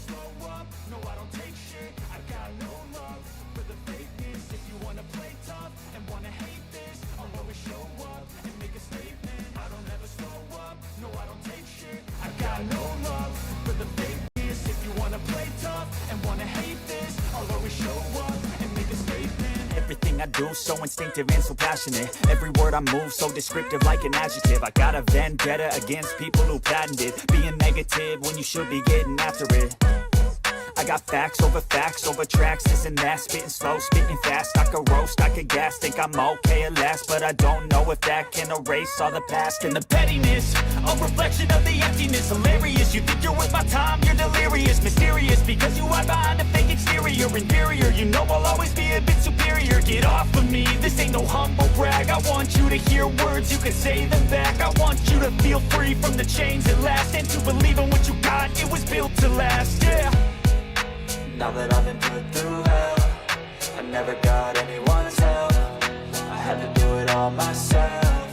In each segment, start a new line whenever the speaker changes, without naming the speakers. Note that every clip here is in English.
slow up, no I don't take shit. I got no love for the fakeness. If you wanna play tough and wanna hate this, I'll always show up and make a statement. I don't ever slow up, no I don't take shit. I got no love for the fakeness. If you wanna play tough and wanna hate this, I'll always show up and make a statement. Everything I do so instinctive and so passionate. Every word I move so descriptive like an adjective. I got a vendetta against people who patented being negative when you should be getting after it. I got facts over tracks, this and that. Spitting slow, spitting fast. I could roast, I could gas. Think I'm okay at last, but I don't know if that can erase all the past. And the pettiness, a reflection of the emptiness. Hilarious, you think you're worth my time, you're delirious. Mysterious, because you hide behind a fake exterior. Inferior, you know I'll always be a bit superior. Get off of me, this ain't no humble brag. I want you to hear words, you can say them back. I want you to feel free from the chains at last, and to believe in what you got, it was built to last, yeah. Now that I've been put through hell, I never got anyone's help. I had to do it all myself.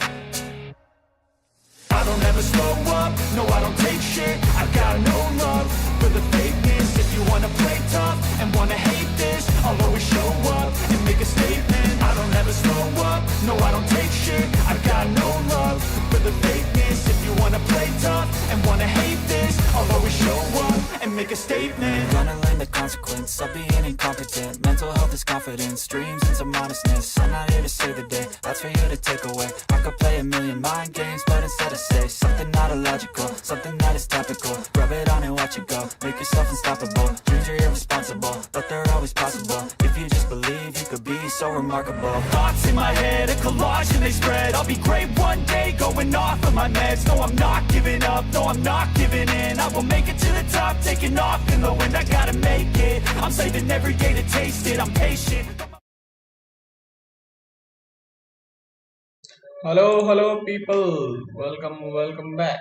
I don't ever slow up, no I don't take shit. I got no love for the fakeness. If you wanna play tough and wanna hate this, I'll always show up and make a statement. I don't ever slow up, no I don't take shit. I got no love for the fakeness. If you wanna play tough and wanna hate this, I'll always show up and make a statement. Gonna learn the consequence of being incompetent. Mental health is confidence, dreams and some modestness. I'm not here to save the day, that's for you to take away. I could play a million mind games, but instead I say something not illogical, something that is topical. Rub it on and watch it go, make yourself unstoppable. Dreams are irresponsible, but they're always possible. If you just believe, you could be so remarkable. Thoughts in my head, a collage and they spread. I'll be great one day, going off of my meds. No, I'm not giving up, no, I'm not giving in. I will make it to the top, taking off in the wind. I gotta make it, I'm saving every day to taste it. I'm patient.
Hello, people. Welcome back.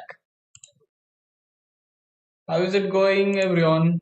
How is it going, everyone?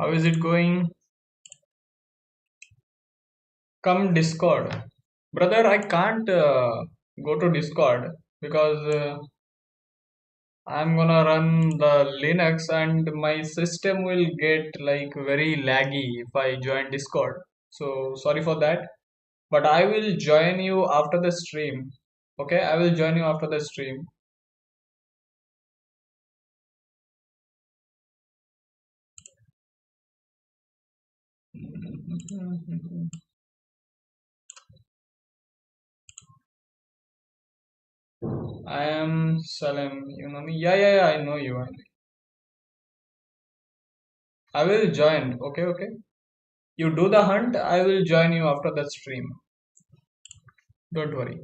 How is it going? Come Discord. Brother, I can't go to Discord because I'm gonna run the Linux and my system will get like very laggy if I join Discord. So sorry for that. But I will join you after the stream. Okay, I will join you after the stream. I am Salim. You know me? Yeah. I know you. I will join. Okay. You do the hunt. I will join you after the stream. Don't worry.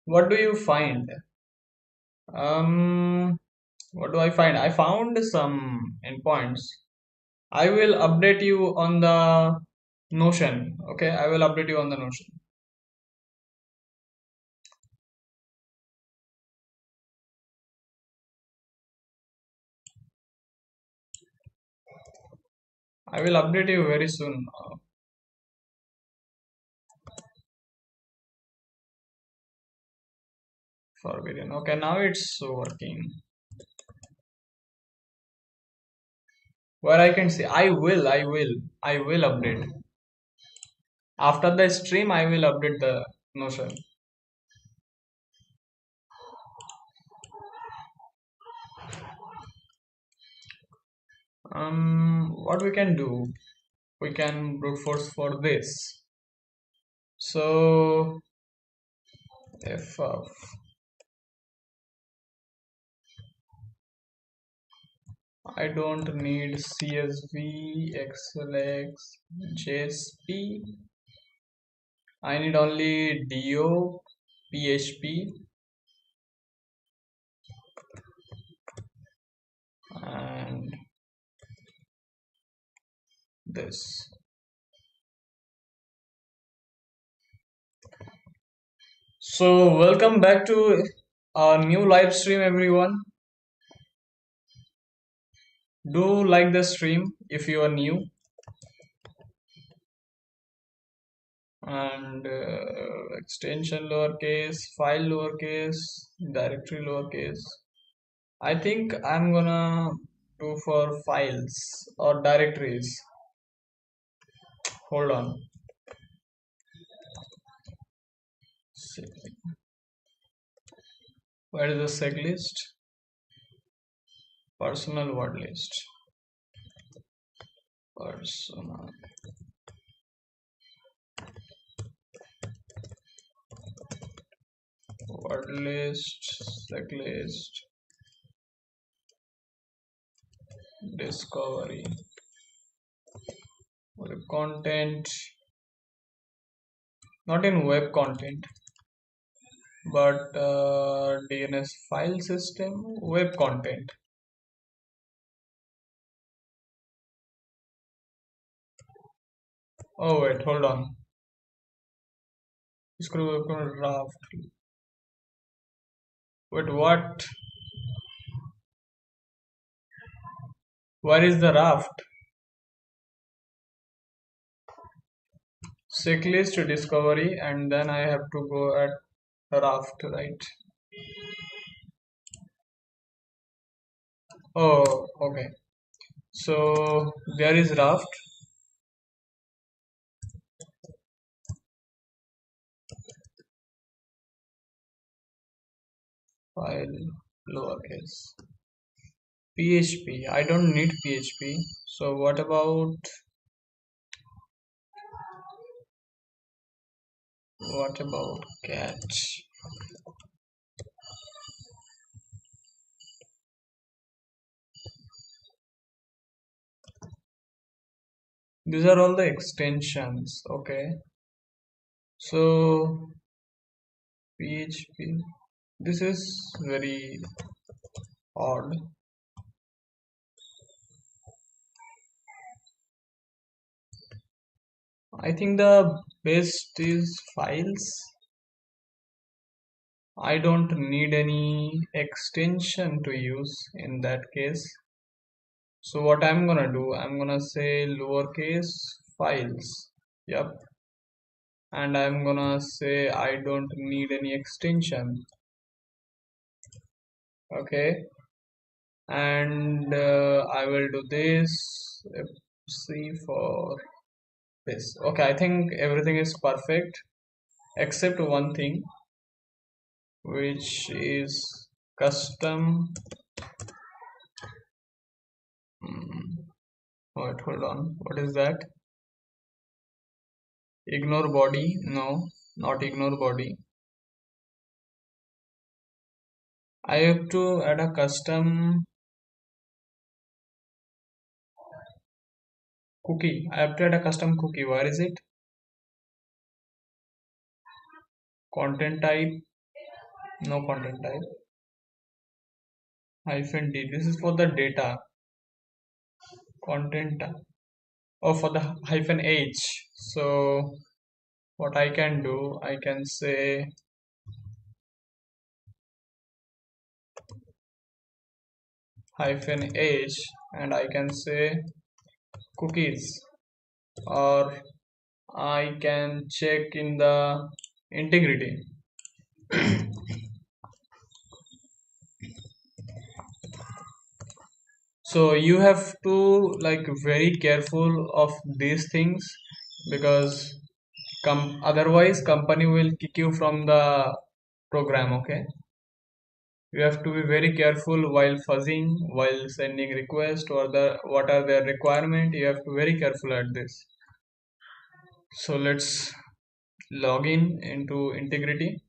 What do you find? Um, what do I find? I found some endpoints. I will update you on the Notion. Okay, I will update you on the Notion. I will update you very soon. Forbidden. Okay, now it's working. Where I can see, I will update. After the stream, I will update the Notion. What we can do? We can brute force for this. So if I don't need CSV, XLX, JSP, I need only DO, PHP, and this. So welcome back to our new live stream, everyone. Do like the stream if you are new, and extension lowercase, file lowercase, directory lowercase. I think I'm gonna do for files or directories. Hold on. Where is the seg list? Personal word list. Personal word list, seg list, discovery, web content, not in web content, but DNS file system, web content. Oh wait, hold on. Screw draft. Wait, what? Where is the raft? Checklist discovery, and then I have to go at raft, right? Oh, okay. So there is raft. File lowercase. PHP. I don't need PHP. So what about cat? These are all the extensions. Okay. So PHP. This is very odd. I think the best is files. I don't need any extension to use in that case. So what I'm gonna do, I'm gonna say lowercase files. Yep. And I'm gonna say I don't need any extension. Okay. And I will do this. C for this. Okay, I think everything is perfect except one thing, which is custom. Wait, hold on. What is that? Ignore body? No, not ignore body. I have to add a custom cookie. I have to add a custom cookie. Where is it? Content type? No content type. Hyphen D. This is for the data. Content. Oh, for the hyphen H. So what I can do, I can say hyphen H, and I can say cookies, or I can check in the integrity. So you have to like very careful of these things, because otherwise company will kick you from the program. Okay, you have to be very careful while fuzzing, while sending request, or the what are their requirement. You have to be very careful at this. So login into integrity.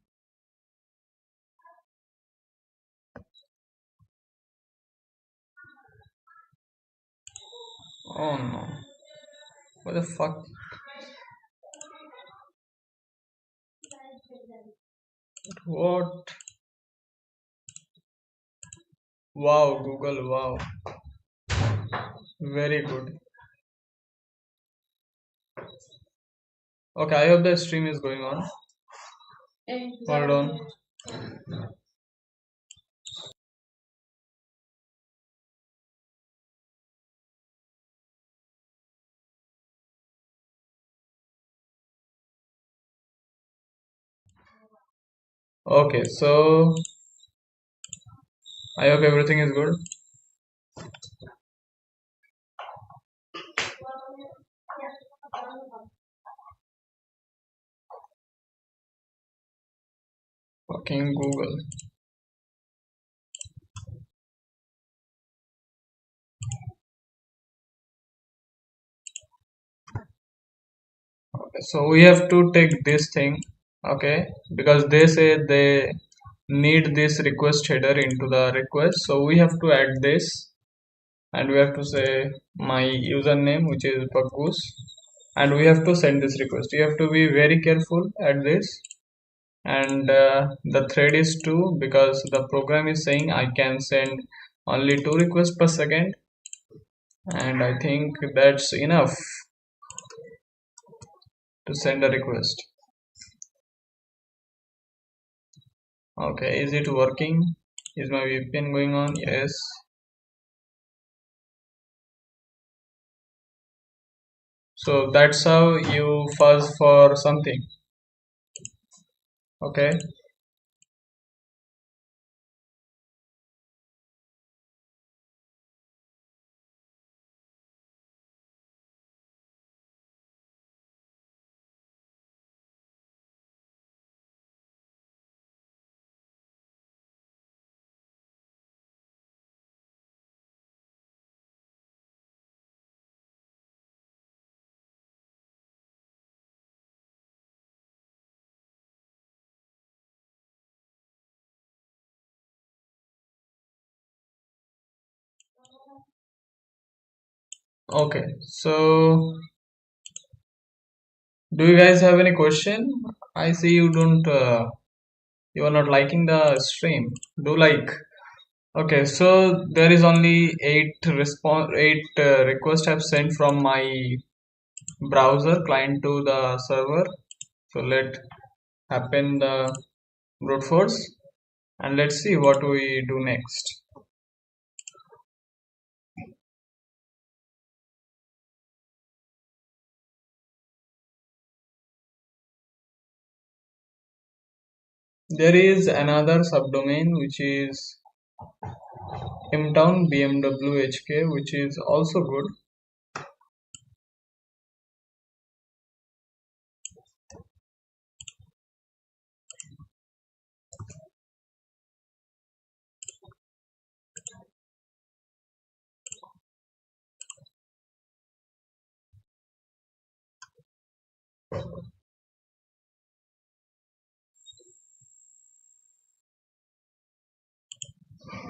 Oh no, what the fuck? What? Wow, Google, wow, very good. Okay, I hope the stream is going on. Hold on. Okay, so I hope everything is good. Fucking Google. Okay, so we have to take this thing, okay, because they say they need this request header into the request. So we have to add this, and we have to say my username, which is BugOoos, and we have to send this request. You have to be very careful at this, and the thread is 2 because the program is saying I can send only 2 requests per second, and I think that's enough to send a request. Okay, is it working? Is my VPN going on? Yes. So that's how you fuzz for something. Okay. Okay. So do you guys have any question? I see you don't. You are not liking the stream. Do like. Okay. So there is only eight requests have sent from my browser client to the server. So let happen the brute force, and let's see what we do next. There is another subdomain which is mtown BMW HK, which is also good.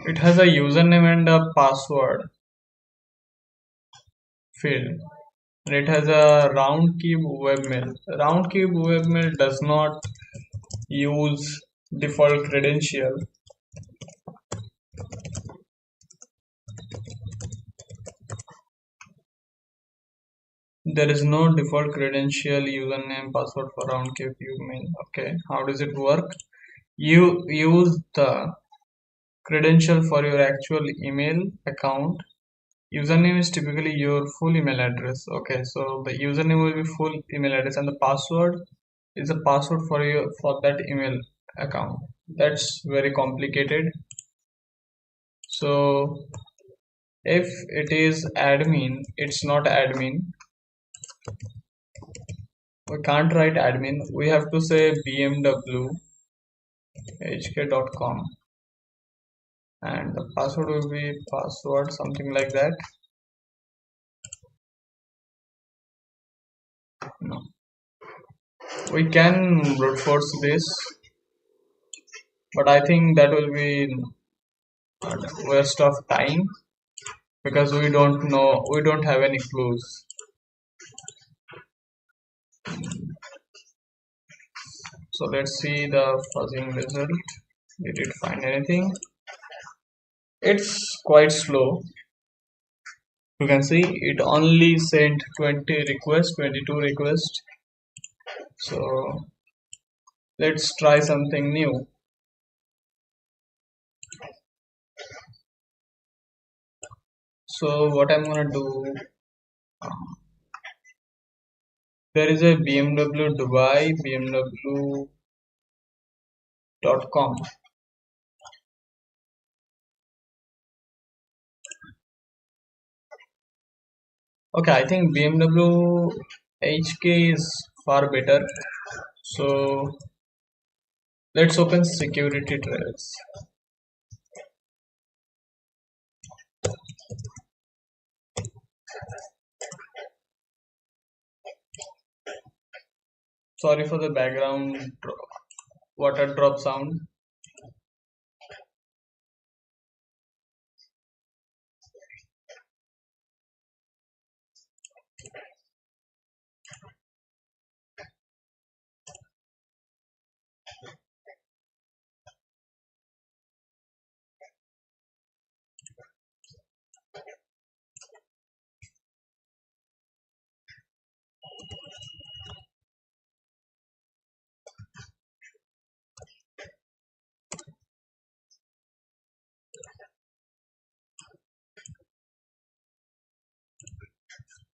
It has a username and a password field. And it has a round key webmail. Round key webmail does not use default credential. There is no default credential username password for round key webmail. Okay, how does it work? You use the credential for your actual email account. Username is typically your full email address. Okay, so the username will be full email address, and the password is a password for your for that email account. That's very complicated. So if it is admin, it's not admin. We can't write admin. We have to say bmwhk.com, and the password will be password something like that. No. We can brute force this, but I think that will be a waste of time because we don't have any clues. So let's see the fuzzing result. Did it find anything? It's quite slow. You can see it only sent 20 requests, 22 requests. So let's try something new. So what I'm gonna do, there is a BMW Dubai, BMW.com. Okay, I think BMW HK is far better. So let's open security trails. Sorry for the background water drop sound.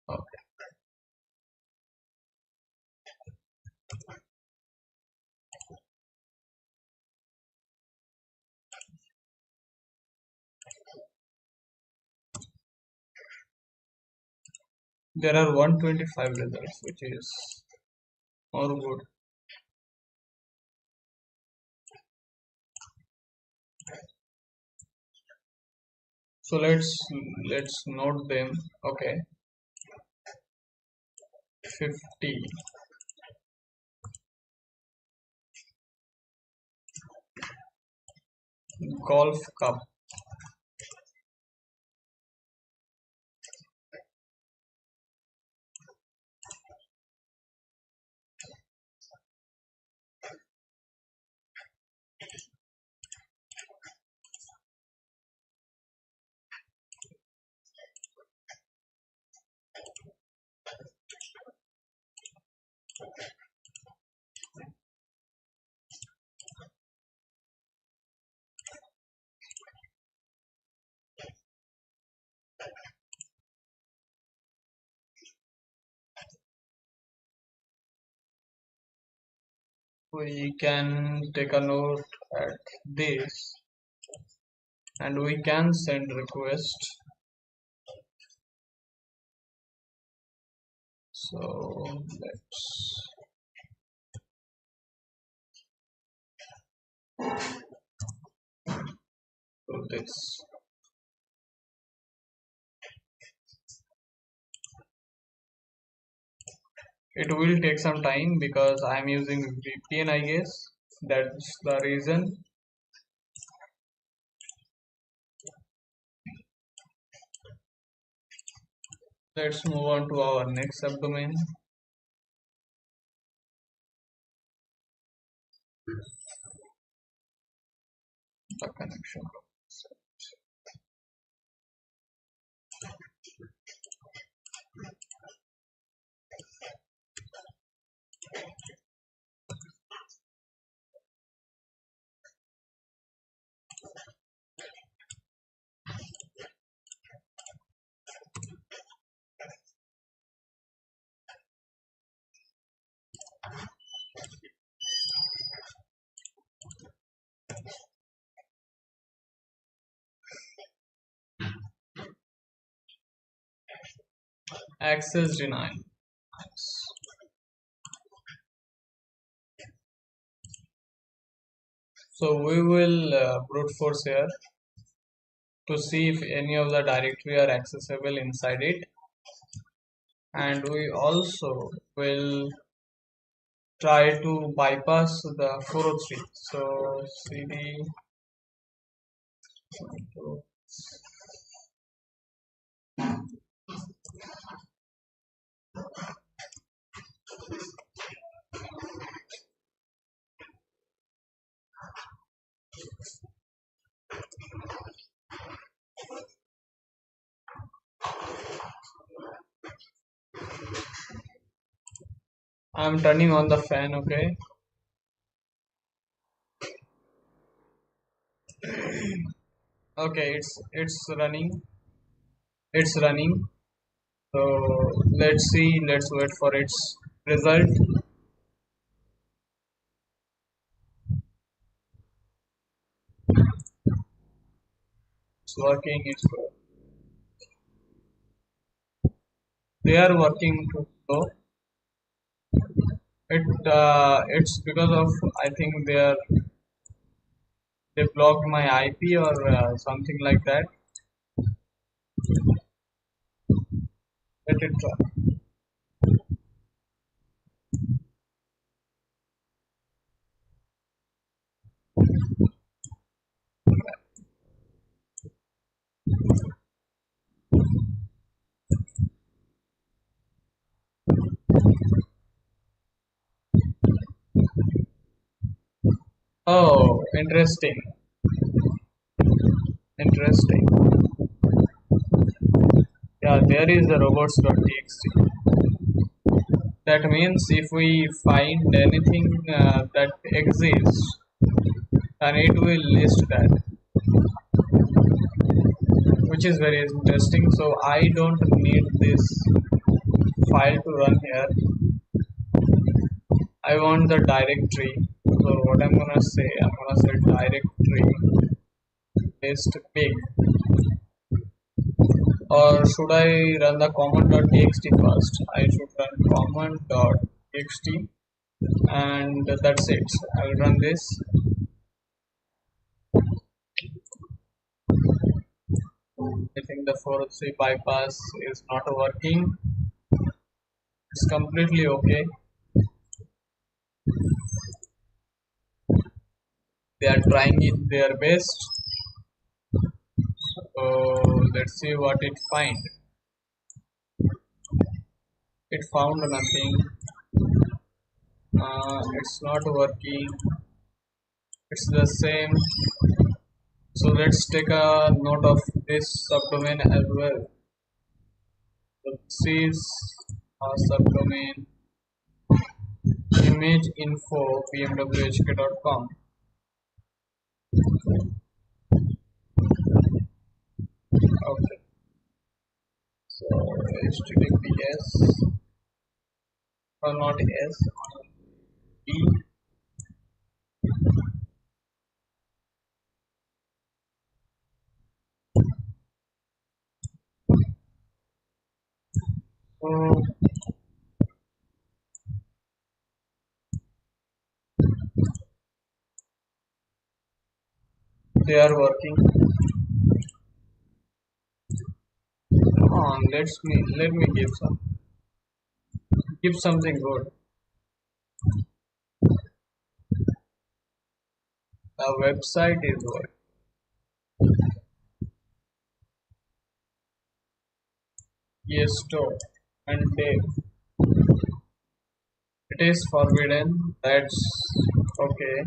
Okay. There are 125 results, which is more good. So let's note them. Okay, 50 golf cup. We can take a note at this, and we can send request. So let's do this. It will take some time because I'm using VPN, I guess. That's the reason. Let's move on to our next subdomain. The connection. Access denied. Nice. So we will brute force here to see if any of the directory are accessible inside it, and we also will try to bypass the 403. So cd, I'm turning on the fan. Okay. Okay, it's running. It's running. So let's see. Let's wait for its result. It's working. It's good. They are working too slow. It's because of, I think they blocked my IP or something like that. Let it try. Oh, interesting. Interesting. Yeah, there is a robots.txt. That means if we find anything that exists, then it will list that, which is very interesting. So I don't need this file to run here. I want the directory. So what I'm gonna say, I'm gonna say directory list big, or should I run the command.txt first? I should run command.txt, and that's it. I'll run this. I think the 403 bypass is not working. It's completely okay. They are trying it their best. So let's see what it find. It found nothing. It's not working. It's the same. So let's take a note of this subdomain as well. So this is a subdomain image info bmwhk.com. Okay. So https or not s b. So they are working. Come on, let me give something good. The website is what? Yes, store and Dave. It is forbidden. That's okay.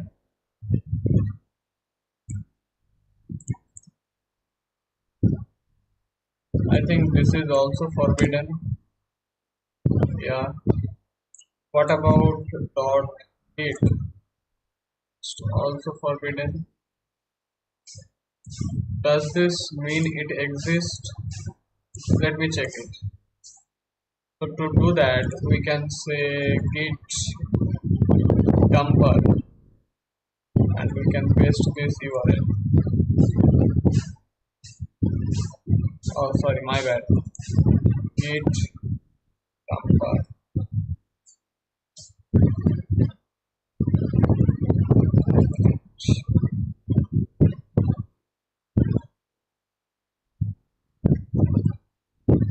I think this is also forbidden. Yeah. What about dot it? It's also forbidden. Does this mean it exists? Let me check it. So to do that, we can say git dumper, and we can paste this URL. Oh, sorry, my bad. Git dumper.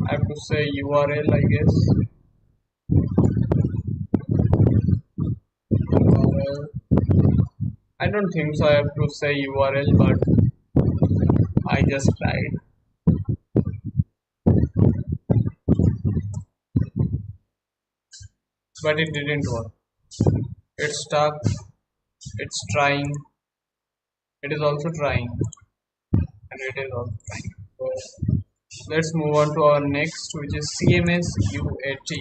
I have to say URL, I guess. I don't think so. I have to say URL, but I just tried, but it didn't work. It's stuck. It's trying. It is also trying, and it is also trying. So let's move on to our next, which is CMS UAT.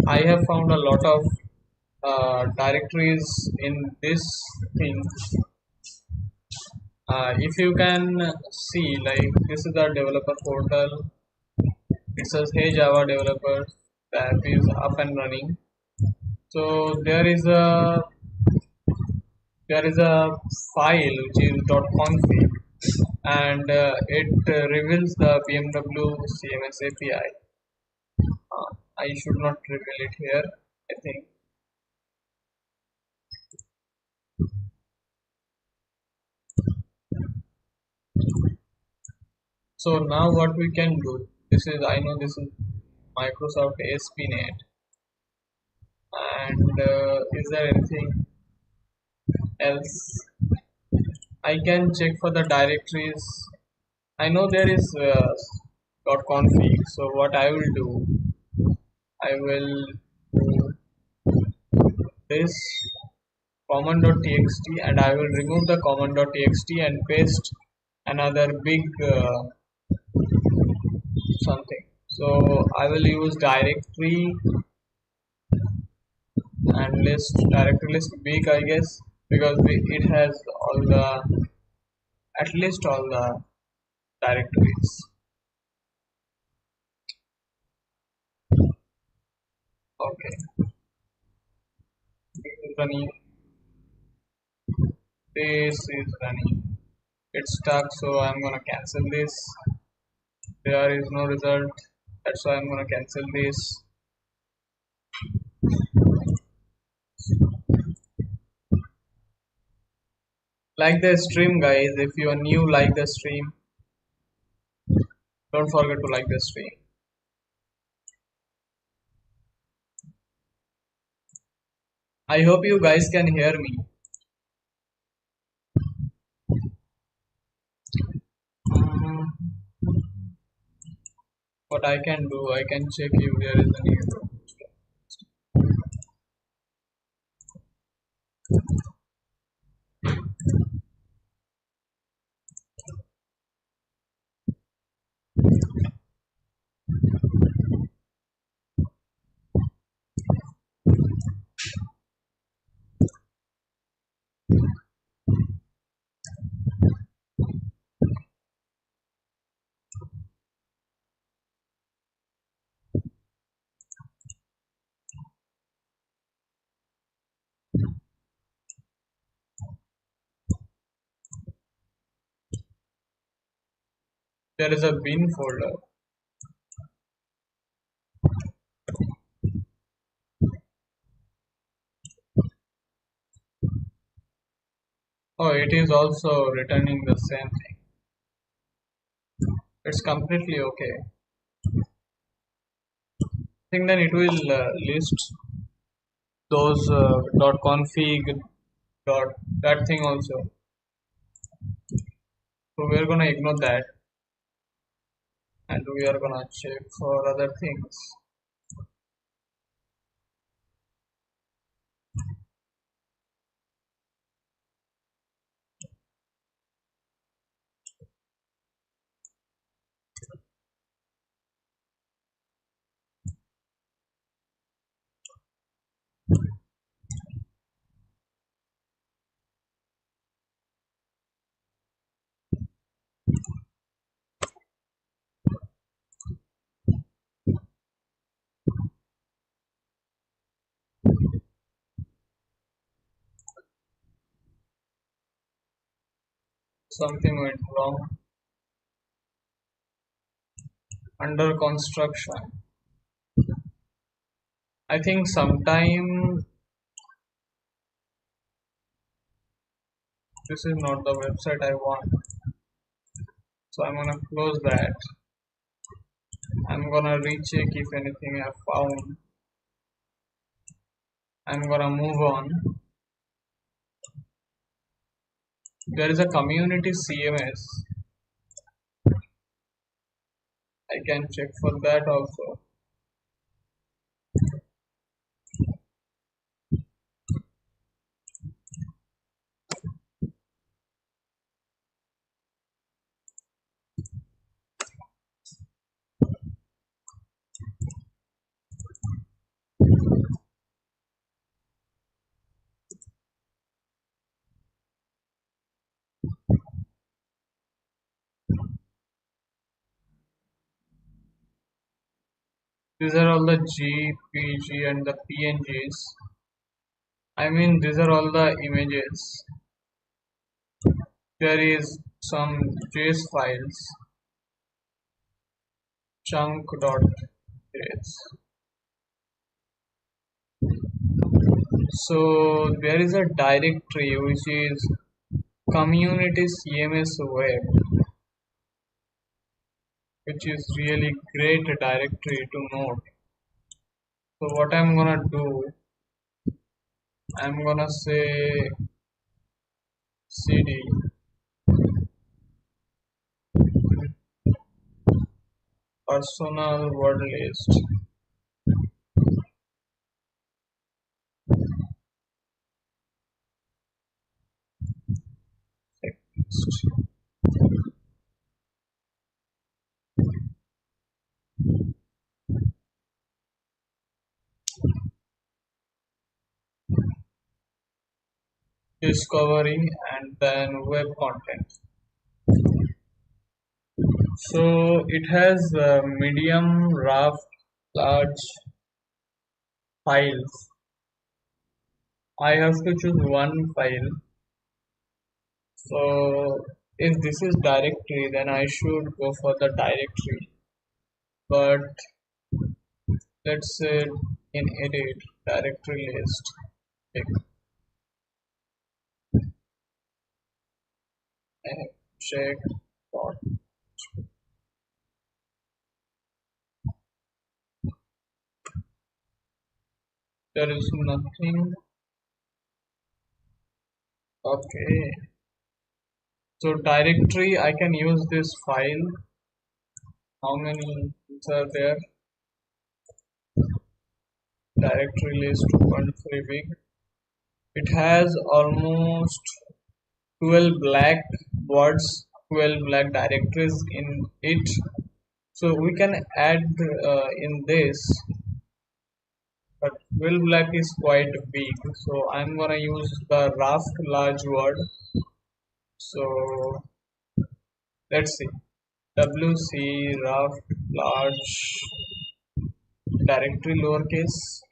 I have found a lot of directories in this thing. If you can see, like this is the developer portal. It says, "Hey Java developers, the app is up and running." So there is a file which is .config, and it reveals the BMW CMS API. I should not reveal it here, I think. So now what we can do, I know this is Microsoft ASP.NET, and is there anything else? I can check for the directories. I know there is .config, so what I will do, I will do this common.txt, and I will remove the common.txt and paste another big something. So I will use directory and list, directory list big, I guess, because it has all the, at least all the directories. Okay, this is running. This is running. It's stuck, so I'm gonna cancel this. There is no result. That's why I'm gonna cancel this. Like the stream, guys. If you are new, like the stream. Don't forget to like the stream. I hope you guys can hear me. Mm, what I can do, I can check if there is any error. There is a bin folder. Oh, it is also returning the same thing. It's completely okay. I think then it will list those .config dot that thing also. So we are gonna ignore that, and we are gonna check for other things. Something went wrong. Under construction. I think sometime this is not the website I want. So I'm gonna close that. I'm gonna recheck if anything I found. I'm gonna move on. There is a community CMS. I can check for that also. These are all the GPG and the PNGs. I mean, these are all the images. There is some JS files, chunk.js. So there is a directory which is community CMS web, which is really great directory to note. So what I'm gonna do, I'm gonna say cd personal word list text discovery and then web content. So it has medium, rough, large files. I have to choose one file. So if this is directory, then I should go for the directory. But let's say in edit directory list, check, check dot. There is nothing. Okay. So directory, I can use this file. How many things are there? Directory list 2.3 big. It has almost 12 black words, 12 black directories in it. So we can add in this, but 12 black is quite big. So I'm gonna use the rough large word. So let's see. WC rough large directory lowercase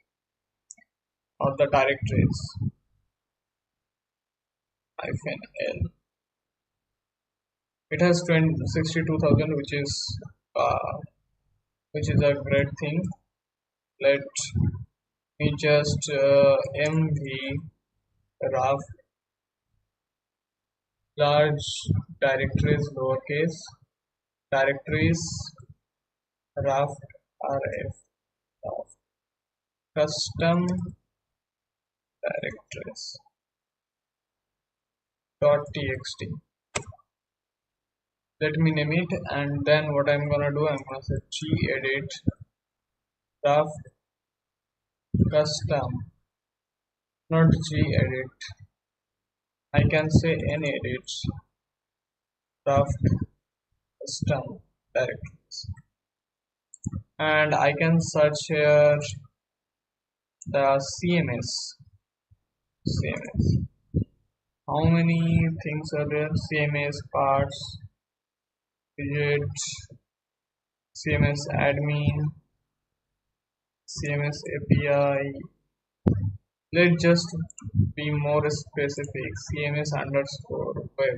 or the directories hyphen L. It has 62,000, which is a great thing. Let me just MV rough large directories lowercase directories rough rf rough custom directories .txt. Let me name it, and then what I'm gonna do, I'm gonna say gedit rough custom, not gedit. I can say nedit rough custom directories, and I can search here the CMS. How many things are there? CMS parts, widget, CMS admin, CMS API. Let's just be more specific. CMS underscore web.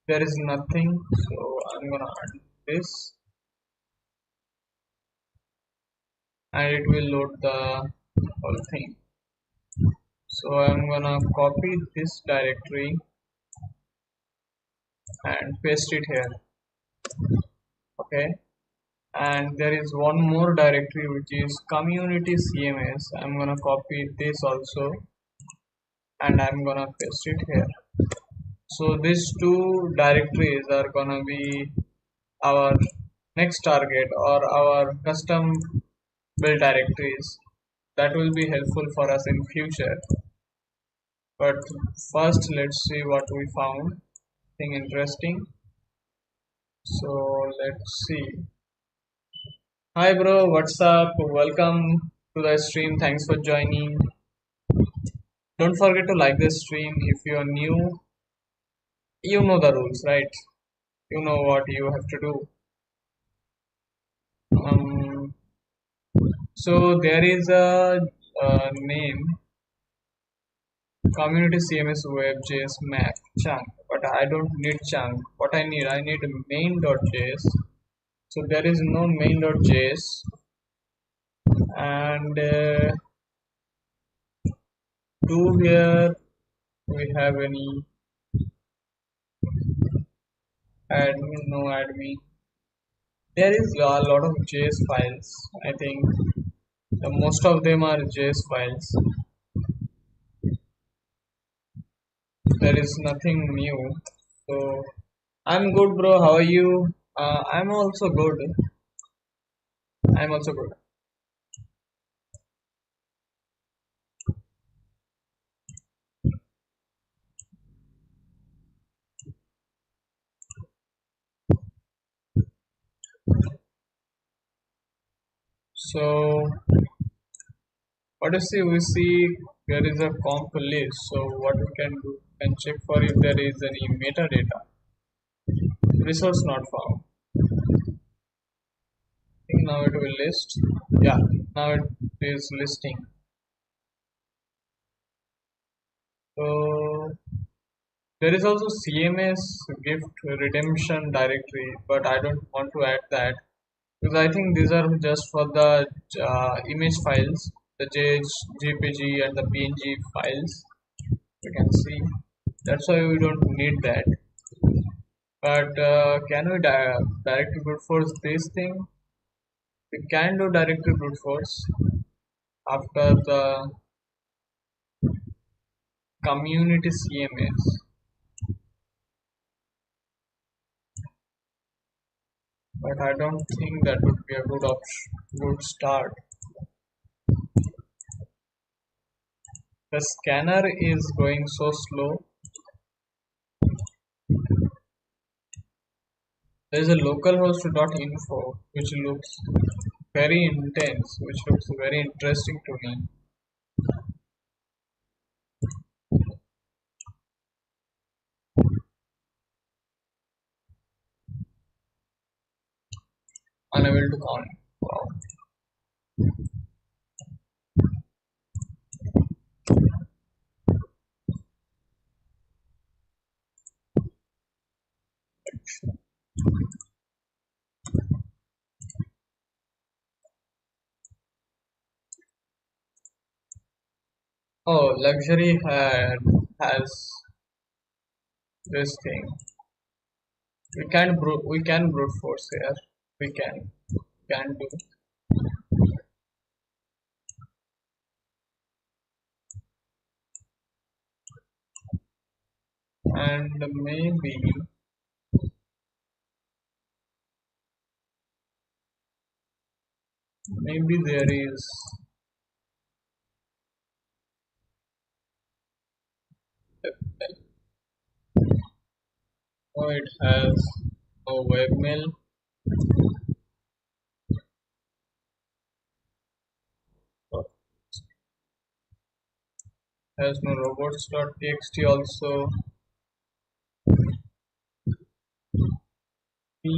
There is nothing, so I'm gonna add this, and it will load the whole thing. So I'm gonna copy this directory and paste it here. Okay, and there is one more directory which is community CMS. I'm gonna copy this also, and I'm gonna paste it here. So these two directories are gonna be our next target or our custom build directories that will be helpful for us in future. But first let's see what we found thing interesting. So let's see. Hi bro, what's up? Welcome to the stream. Thanks for joining. Don't forget to like the stream if you are new. You know the rules, right? You know what you have to do. Um, so there is name community CMS WebJS map chunk, but I don't need chunk. What I need main.js. So there is no main.js, and do here we have any admin? No admin. There is a lot of JS files. I think most of them are JS files. There is nothing new. So I'm good, bro. How are you? I'm also good. I'm also good. So what you see? We see there is a comp list. So what we can do? We can check for if there is any metadata. Resource not found. I think now it will list. Yeah, now it is listing. So there is also CMS gift redemption directory, but I don't want to add that because I think these are just for the image files, the JPG and the PNG files. You can see that's why we don't need that. But can we directly brute force this thing? We can do directly brute force after the community CMS, but I don't think that would be a good option, good start. The scanner is going so slow. There is a localhost.info which looks very intense, which looks very interesting to me. Unable to count. Wow. Oh, luxury has this thing. We can brute force here. We can do, and maybe there is. Oh, it has a webmail. Oh, has no robots.txt also. P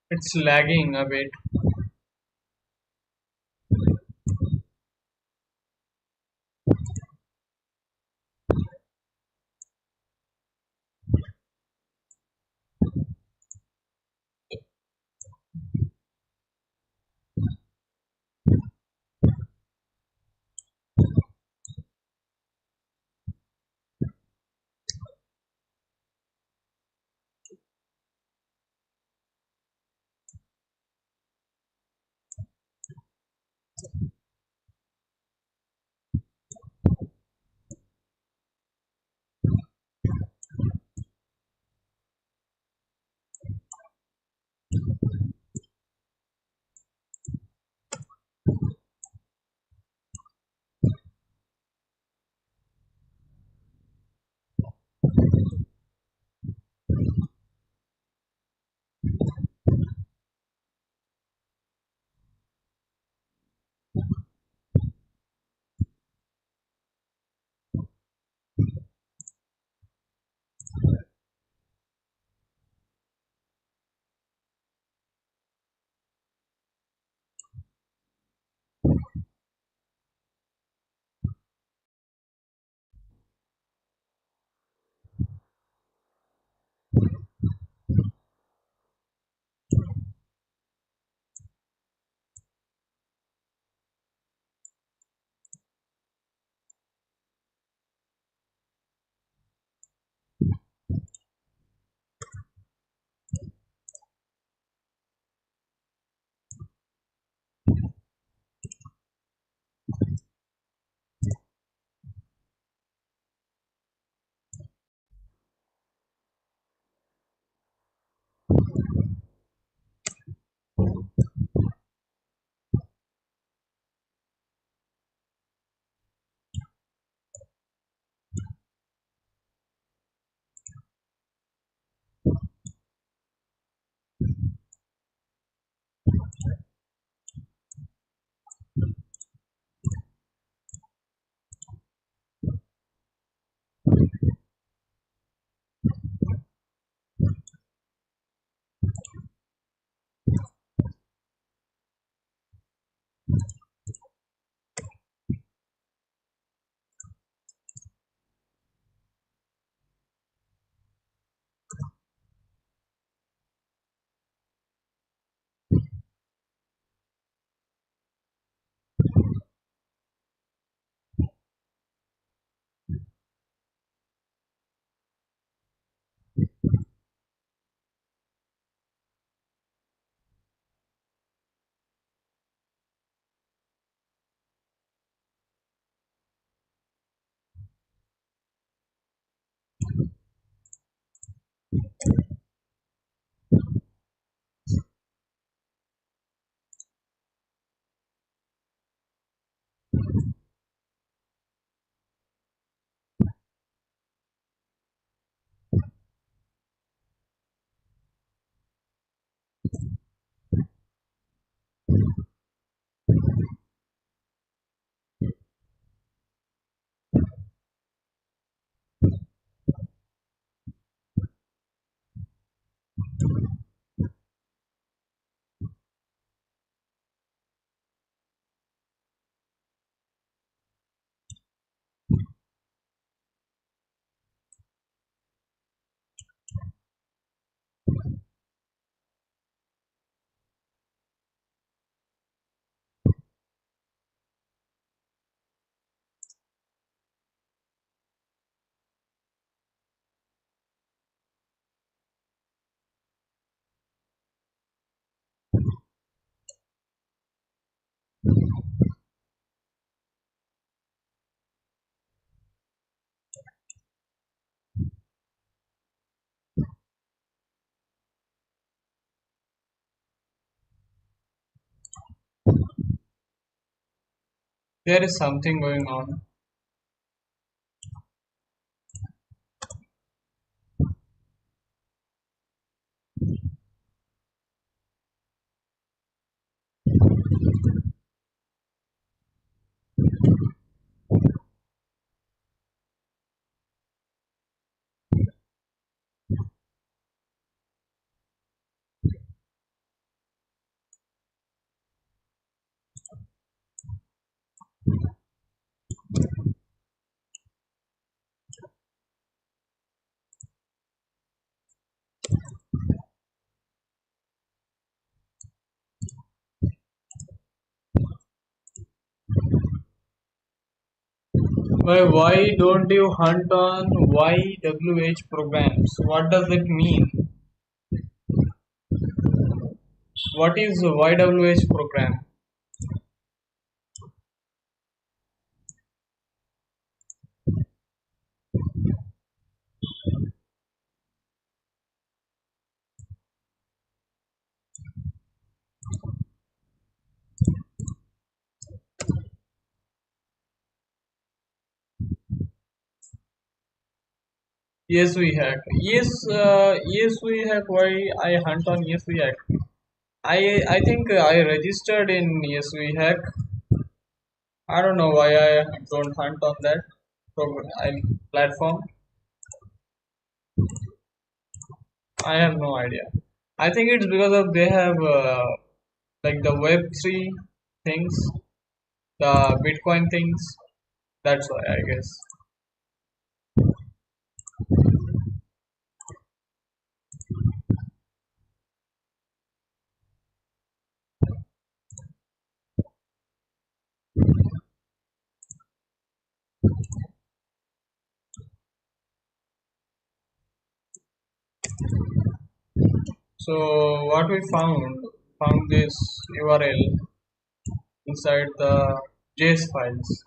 It's lagging a bit. There is something going on. Why don't you hunt on YWH programs? What does it mean? What is YWH program? Yes, we hack. Yes, we hack. Why I hunt on Yes, we hack? I think I registered in Yes, we hack. I don't know why I don't hunt on that platform. I have no idea. I think it's because of they have like the Web3 things, the Bitcoin things. That's why I guess. So what we found this URL inside the JS files.